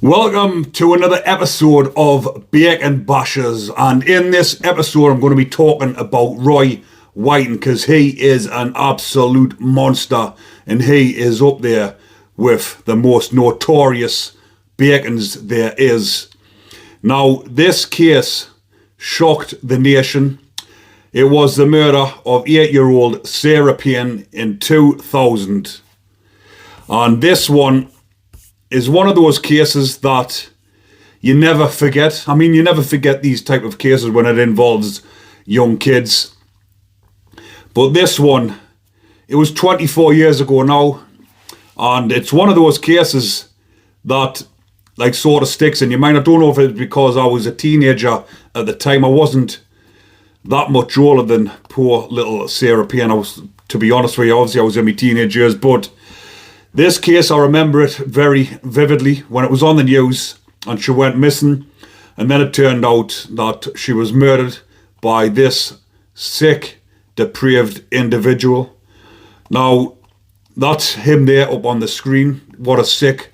Welcome to another episode of Bacon Bashers, and in this episode I'm going to be talking about Roy Whiting because he is an absolute monster and he is up there with the most notorious bacons there is. Now, this case shocked the nation. It was the murder of 8-year-old Sarah Payne in 2000, and this one is one of those cases that you never forget. I mean, you never forget these type of cases when it involves young kids. But this one, it was 24 years ago now, and it's one of those cases that like sort of sticks in your mind. I don't know if it's because I was a teenager at the time. I wasn't that much older than poor little Sarah Payne. To be honest with you, obviously I was in my teenage years, but this case, I remember it very vividly when it was on the news and she went missing, and then it turned out that she was murdered by this sick, depraved individual. Now, that's him there up on the screen. What a sick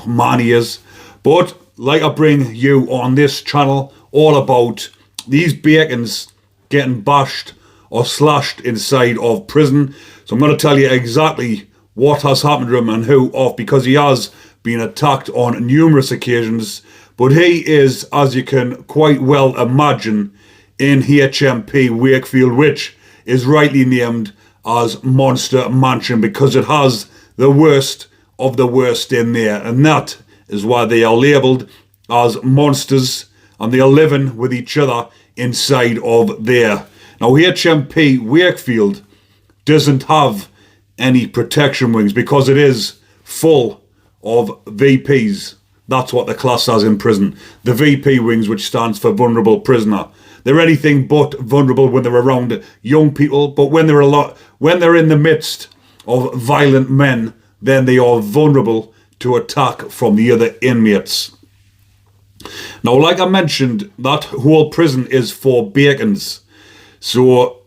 man he is. But like I bring you on this channel all about these bacons getting bashed or slashed inside of prison. So I'm going to tell you exactly what has happened to him and who off, because he has been attacked on numerous occasions. But he is, as you can quite well imagine, in HMP Wakefield, which is rightly named as Monster Mansion because it has the worst of the worst in there, and that is why they are labelled as monsters, and they are living with each other inside of there. Now, HMP Wakefield doesn't have any protection wings because it is full of VPs. That's what the class has in prison. The VP wings, which stands for vulnerable prisoner. They're anything but vulnerable when they're around young people, but when they're in the midst of violent men, then they are vulnerable to attack from the other inmates. Now, like I mentioned, that whole prison is for bacons. So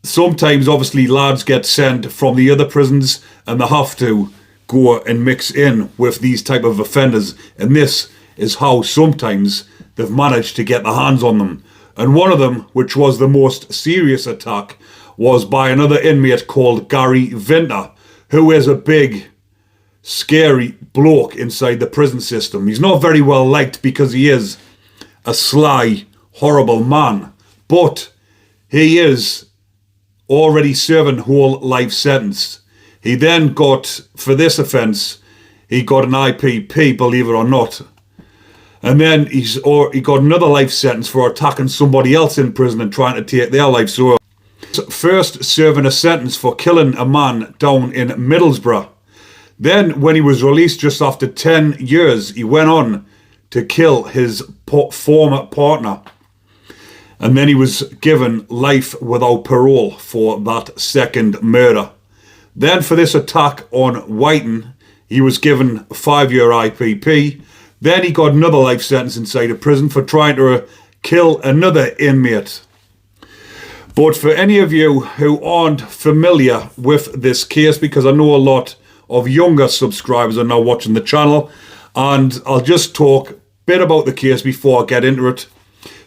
sometimes, obviously, lads get sent from the other prisons and they have to go and mix in with these type of offenders. And this is how sometimes they've managed to get their hands on them. And one of them, which was the most serious attack, was by another inmate called Gary Vinter, who is a big, scary bloke inside the prison system. He's not very well liked because he is a sly, horrible man. But he is already serving whole life sentence. He then got, for this offence, he got an IPP, believe it or not. And then he got another life sentence for attacking somebody else in prison and trying to take their life. So first serving a sentence for killing a man down in Middlesbrough. Then when he was released just after 10 years, he went on to kill his former partner. And then he was given life without parole for that second murder. Then for this attack on Whiting, he was given a 5-year IPP. Then he got another life sentence inside a prison for trying to kill another inmate. But for any of you who aren't familiar with this case, because I know a lot of younger subscribers are now watching the channel, and I'll just talk a bit about the case before I get into it.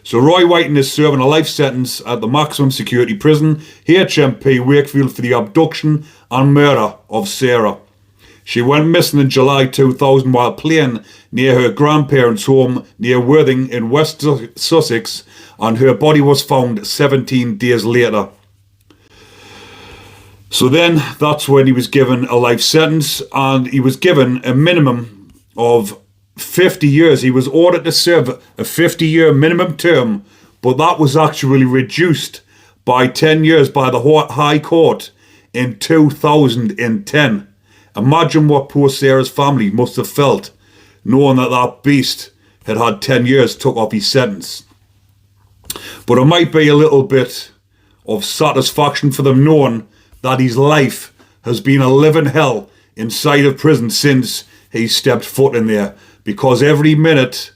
So Roy Whiting is serving a life sentence at the maximum security prison, HMP Wakefield, for the abduction and murder of Sarah. She went missing in July 2000 while playing near her grandparents' home near Worthing in West Sussex, and her body was found 17 days later. So then that's when he was given a life sentence, and he was given a minimum of 50 years. He was ordered to serve a 50-year minimum term, but that was actually reduced by 10 years by the High Court in 2010. Imagine what poor Sarah's family must have felt knowing that that beast had had 10 years took off his sentence. But it might be a little bit of satisfaction for them knowing that his life has been a living hell inside of prison since he stepped foot in there, because every minute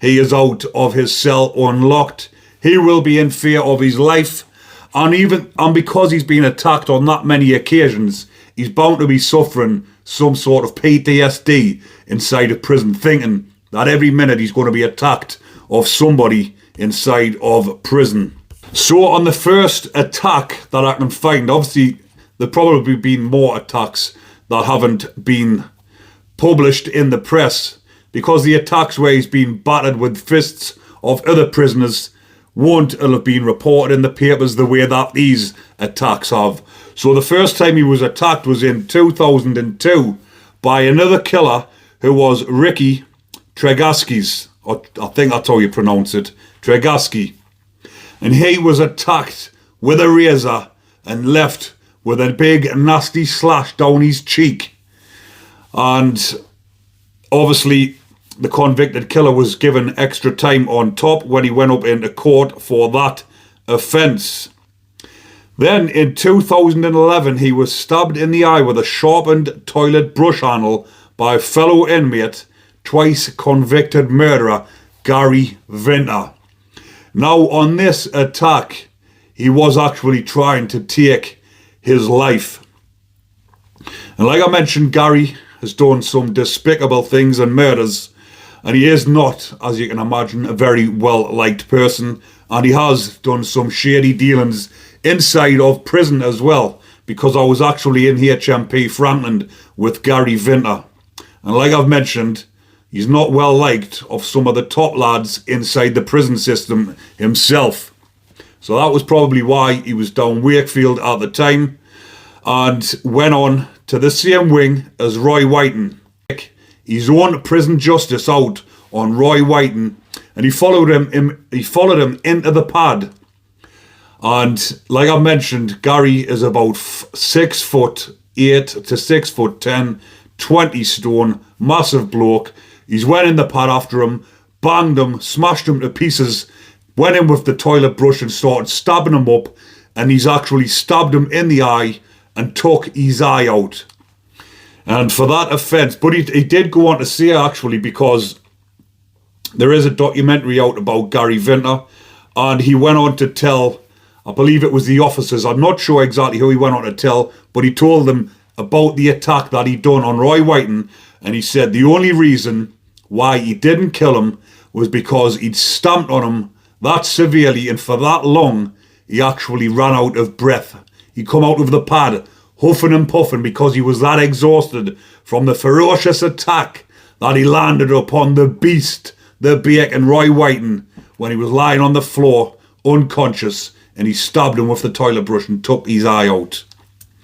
he is out of his cell unlocked, he will be in fear of his life, and because he's been attacked on that many occasions, he's bound to be suffering some sort of PTSD inside of prison, thinking that every minute he's going to be attacked of somebody inside of prison. So on the first attack that I can find, obviously there probably been more attacks that haven't been published in the press, because the attacks where he's been battered with fists of other prisoners won't have been reported in the papers the way that these attacks have. So the first time he was attacked was in 2002 by another killer who was Ricky Tregaskis. I think that's how you pronounce it, Tregaski. And he was attacked with a razor and left with a big nasty slash down his cheek. And obviously the convicted killer was given extra time on top when he went up into court for that offence. Then in 2011 he was stabbed in the eye with a sharpened toilet brush handle by a fellow inmate, twice convicted murderer Gary Vinter. Now on this attack he was actually trying to take his life. And like I mentioned, Gary has done some despicable things and murders, and he is not, as you can imagine, a very well-liked person, and he has done some shady dealings inside of prison as well, because I was actually in HMP Franklin with Gary Vinter, and like I've mentioned, he's not well liked of some of the top lads inside the prison system himself. So that was probably why he was down Wakefield at the time and went on to the same wing as Roy Whiten. His own prison justice out on Roy Whiten, and he followed him into the pad. And like I mentioned, Gary is about 6'8" to 6'10", 20 stone, massive bloke. He's went in the pad after him, banged him, smashed him to pieces, went in with the toilet brush and started stabbing him up, and he's actually stabbed him in the eye and took his eye out. And for that offence, but he did go on to say, actually, because there is a documentary out about Gary Vinter, and he went on to tell, I believe it was the officers, I'm not sure exactly who he went on to tell, but he told them about the attack that he'd done on Roy Whiten, and he said the only reason why he didn't kill him was because he'd stamped on him that severely and for that long, he actually ran out of breath. He come out of the pad huffing and puffing because he was that exhausted from the ferocious attack that he landed upon the beast, the bacon Roy Whiten, when he was lying on the floor unconscious, and he stabbed him with the toilet brush and took his eye out.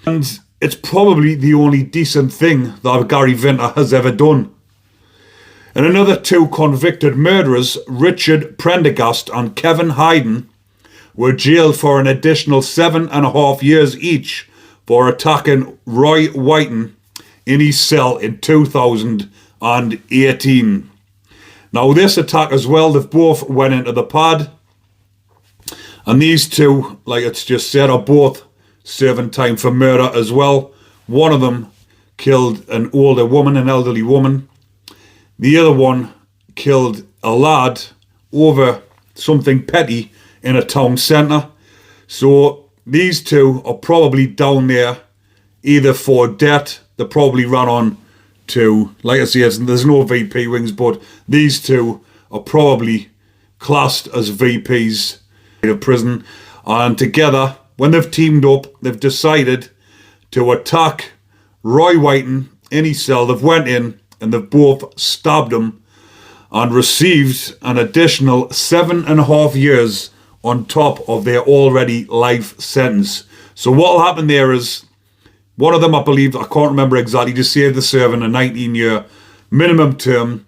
And it's probably the only decent thing that Gary Vinter has ever done. And another two convicted murderers, Richard Prendergast and Kevin Hayden, were jailed for an additional 7.5 years each for attacking Roy Whiten in his cell in 2018. Now this attack as well, they've both went into the pad, and these two, like it's just said, are both serving time for murder as well. One of them killed an older woman, an elderly woman. The other one killed a lad over something petty in a town centre. So these two are probably down there either for debt. They probably ran on to, like I say, there's no VP wings, but these two are probably classed as VPs of prison. And together, when they've teamed up, they've decided to attack Roy Whiten in his cell. They've went in and they've both stabbed him and received an additional 7.5 years on top of their already life sentence. So what will happen there is, one of them, I believe, I can't remember exactly, just saved the serving a 19-year minimum term.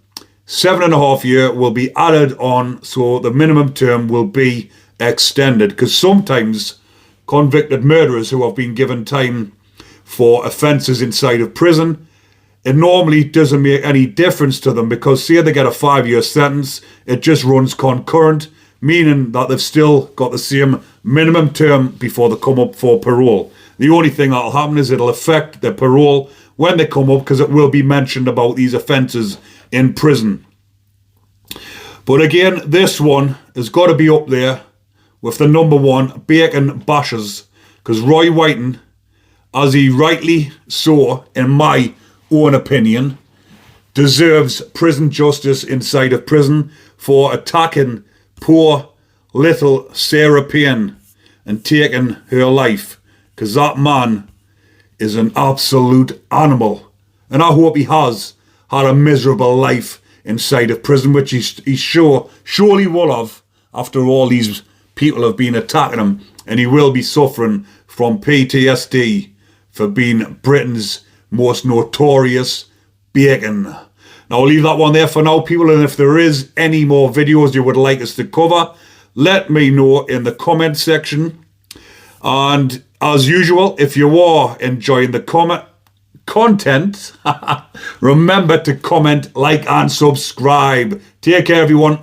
7.5 year will be added on, so the minimum term will be extended, because sometimes convicted murderers who have been given time for offences inside of prison, it normally doesn't make any difference to them, because say they get a 5-year sentence, it just runs concurrent, meaning that they've still got the same minimum term before they come up for parole. The only thing that'll happen is it'll affect their parole when they come up, because it will be mentioned about these offences in prison. But again, this one has got to be up there with the number one, bacon bashers, because Roy Whiten, as he rightly so, in my own opinion, deserves prison justice inside of prison for attacking poor little Sarah Payne and taking her life, because that man is an absolute animal. And I hope he has had a miserable life inside of prison, which he surely will have after all these people have been attacking him, and he will be suffering from PTSD for being Britain's most notorious bacon. Now I'll leave that one there for now, people, and if there is any more videos you would like us to cover, let me know in the comment section. And as usual, if you are enjoying the content, remember to comment, like and subscribe. Take care, everyone.